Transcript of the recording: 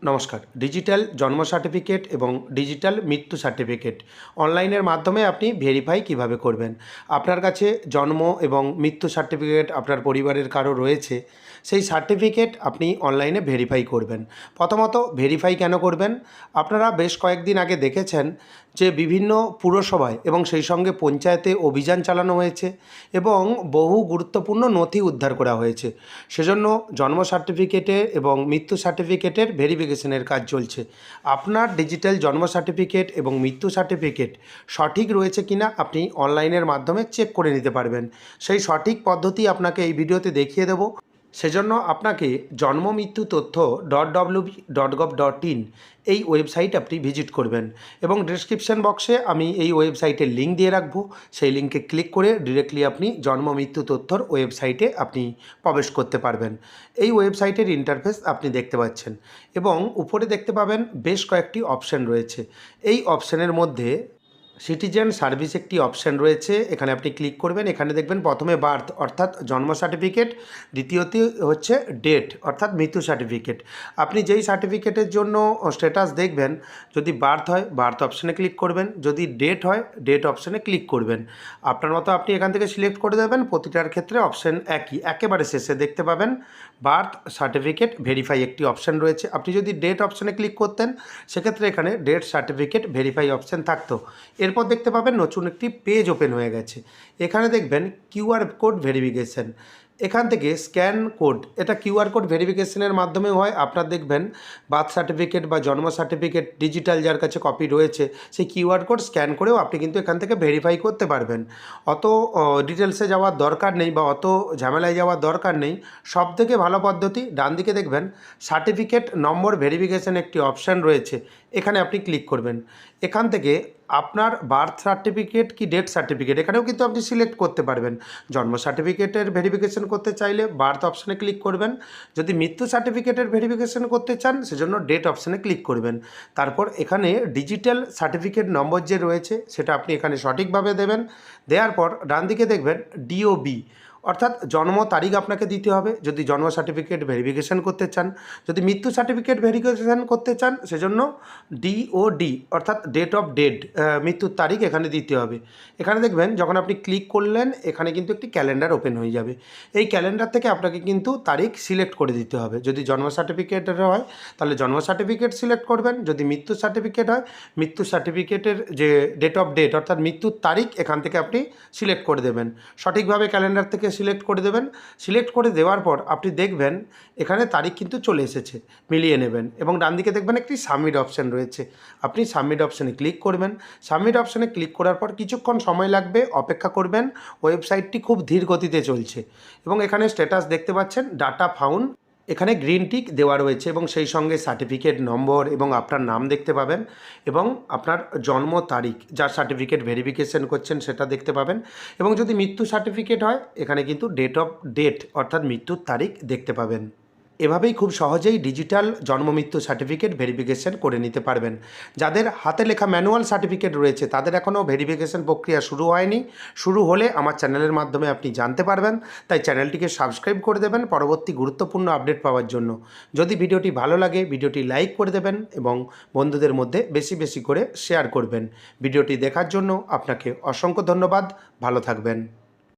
নমস্কার। ডিজিটাল জন্ম সার্টিফিকেট এবং ডিজিটাল মৃত্যু সার্টিফিকেট অনলাইনের মাধ্যমে আপনি ভেরিফাই কিভাবে করবেন। আপনার কাছে জন্ম এবং মৃত্যু সার্টিফিকেট আপনার পরিবারের কারো রয়েছে, সেই সার্টিফিকেট আপনি অনলাইনে ভেরিফাই করবেন। প্রথমত ভেরিফাই কেন করবেন? আপনারা বেশ কয়েকদিন আগে দেখেছেন যে বিভিন্ন পুরসভায় এবং সেই সঙ্গে পঞ্চায়েতে অভিযান চালানো হয়েছে এবং বহু গুরুত্বপূর্ণ নথি উদ্ধার করা হয়েছে। সেজন্য জন্ম সার্টিফিকেটে এবং মৃত্যু সার্টিফিকেটের ভেরিফিকেশনের কাজ চলছে। আপনার ডিজিটাল জন্ম সার্টিফিকেট এবং মৃত্যু সার্টিফিকেট সঠিক রয়েছে কিনা আপনি অনলাইনের মাধ্যমে চেক করে নিতে পারবেন। সেই সঠিক পদ্ধতি আপনাকে এই ভিডিওতে দেখিয়ে দেব। সেজন্য আপনাকে জন্ম মৃত্যু তথ্য .wb.gov.in এই ওয়েবসাইট আপনি ভিজিট করবেন এবং ডেসক্রিপশন বক্সে আমি এই ওয়েবসাইটের লিঙ্ক দিয়ে রাখবো। সেই লিঙ্কে ক্লিক করে ডিরেক্টলি আপনি জন্ম মৃত্যু তথ্যর ওয়েবসাইটে আপনি প্রবেশ করতে পারবেন। এই ওয়েবসাইটের ইন্টারফেস আপনি দেখতে পাচ্ছেন এবং উপরে দেখতে পাবেন বেশ কয়েকটি অপশান রয়েছে। এই অপশানের মধ্যে সিটিজেন সার্ভিস একটি অপশান রয়েছে, এখানে আপনি ক্লিক করবেন। এখানে দেখবেন প্রথমে বার্থ অর্থাৎ জন্ম সার্টিফিকেট, দ্বিতীয়টি হচ্ছে ডেট অর্থাৎ মৃত্যু সার্টিফিকেট। আপনি যেই সার্টিফিকেটের জন্য স্ট্যাটাস দেখবেন, যদি বার্থ হয় বার্থ অপশানে ক্লিক করবেন, যদি ডেট হয় ডেট অপশানে ক্লিক করবেন। আপনার মতো আপনি এখান থেকে সিলেক্ট করে দেবেন। প্রতিটার ক্ষেত্রে অপশান একই। একেবারে শেষে দেখতে পাবেন বার্থ সার্টিফিকেট ভেরিফাই একটি অপশান রয়েছে। আপনি যদি ডেট অপশানে ক্লিক করতেন সেক্ষেত্রে এখানে ডেট সার্টিফিকেট ভেরিফাই অপশান থাকতো। এরপর দেখতে পাবেন নতুন একটি পেজ ওপেন হয়ে গেছে। এখানে দেখবেন কিউআর কোড ভেরিফিকেশন। এখান থেকে স্ক্যান কোড, এটা কিউআর কোড ভেরিফিকেশনের মাধ্যমে হয়। আপনার দেখবেন বার্থ সার্টিফিকেট বা জন্ম সার্টিফিকেট ডিজিটাল যার কাছে কপি রয়েছে, সেই কিউআর কোড স্ক্যান করেও আপনি কিন্তু এখান থেকে ভেরিফাই করতে পারবেন। অত ডিটেলসে যাওয়ার দরকার নেই বা অত ঝামেলায় যাওয়ার দরকার নেই। সব থেকে ভালো পদ্ধতি, ডান দিকে দেখবেন সার্টিফিকেট নম্বর ভেরিফিকেশন একটি অপশান রয়েছে, এখানে আপনি ক্লিক করবেন। এখান থেকে আপনার বার্থ সার্টিফিকেট কি ডেথ সার্টিফিকেট এখানেও কিন্তু আপনি সিলেক্ট করতে পারবেন। জন্ম সার্টিফিকেটের ভেরিফিকেশন করতে চাইলে বার্থ অপশানে ক্লিক করবেন, যদি মৃত্যু সার্টিফিকেটের ভেরিফিকেশন করতে চান সেজন্য ডেট অপশানে ক্লিক করবেন। তারপর এখানে ডিজিটাল সার্টিফিকেট নম্বর যে রয়েছে সেটা আপনি এখানে সঠিকভাবে দেবেন। দেওয়ার পর ডান দিকে দেখবেন ডিওবি অর্থাৎ জন্ম তারিখ আপনাকে দিতে হবে যদি জন্ম সার্টিফিকেট ভেরিফিকেশান করতে চান। যদি মৃত্যু সার্টিফিকেট ভেরিফিকেশান করতে চান সেজন্য ডিওডি অর্থাৎ ডেট অফ ডেট, মৃত্যুর তারিখ এখানে দিতে হবে। এখানে দেখবেন যখন আপনি ক্লিক করলেন এখানে কিন্তু একটি ক্যালেন্ডার ওপেন হয়ে যাবে। এই ক্যালেন্ডার থেকে আপনাকে কিন্তু তারিখ সিলেক্ট করে দিতে হবে। যদি জন্ম সার্টিফিকেটের হয় তাহলে জন্ম সার্টিফিকেট সিলেক্ট করবেন, যদি মৃত্যু সার্টিফিকেট হয় মৃত্যু সার্টিফিকেটের যে ডেট অফ ডেট অর্থাৎ মৃত্যুর তারিখ এখান থেকে আপনি সিলেক্ট করে দেবেন। সঠিকভাবে ক্যালেন্ডার থেকে সিলেক্ট করে দেবেন। সিলেক্ট করে দেওয়ার পর আপনি দেখবেন এখানে তারিখ কিন্তু চলে এসেছে, মিলিয়ে নেবেন এবং ডান দিকে দেখবেন একটি সাবমিট অপশান রয়েছে, আপনি সাবমিট অপশানে ক্লিক করবেন। সাবমিট অপশানে ক্লিক করার পর কিছুক্ষণ সময় লাগবে, অপেক্ষা করবেন। ওয়েবসাইটটি খুব ধীর গতিতে চলছে এবং এখানে স্ট্যাটাস দেখতে পাচ্ছেন ডাটা ফাউন্ড, এখানে গ্রিন টিক দেওয়া রয়েছে এবং সেই সঙ্গে সার্টিফিকেট নম্বর এবং আপনার নাম দেখতে পাবেন এবং আপনার জন্ম তারিখ যার সার্টিফিকেট ভেরিফিকেশন করছেন সেটা দেখতে পাবেন। এবং যদি মৃত্যু সার্টিফিকেট হয় এখানে কিন্তু ডেট অফ ডেট অর্থাৎ মৃত্যুর তারিখ দেখতে পাবেন। এভাবেই খুব সহজেই ডিজিটাল জন্ম মৃত্যু সার্টিফিকেট ভেরিফিকেশন করে নিতে পারবেন। যাদের হাতে লেখা ম্যানুয়াল সার্টিফিকেট রয়েছে তাদের এখনও ভেরিফিকেশন প্রক্রিয়া শুরু হয়নি। শুরু হলে আমার চ্যানেলের মাধ্যমে আপনি জানতে পারবেন, তাই চ্যানেলটিকে সাবস্ক্রাইব করে দেবেন পরবর্তী গুরুত্বপূর্ণ আপডেট পাওয়ার জন্য। যদি ভিডিওটি ভালো লাগে ভিডিওটি লাইক করে দেবেন এবং বন্ধুদের মধ্যে বেশি বেশি করে শেয়ার করবেন। ভিডিওটি দেখার জন্য আপনাকে অসংখ্য ধন্যবাদ। ভালো থাকবেন।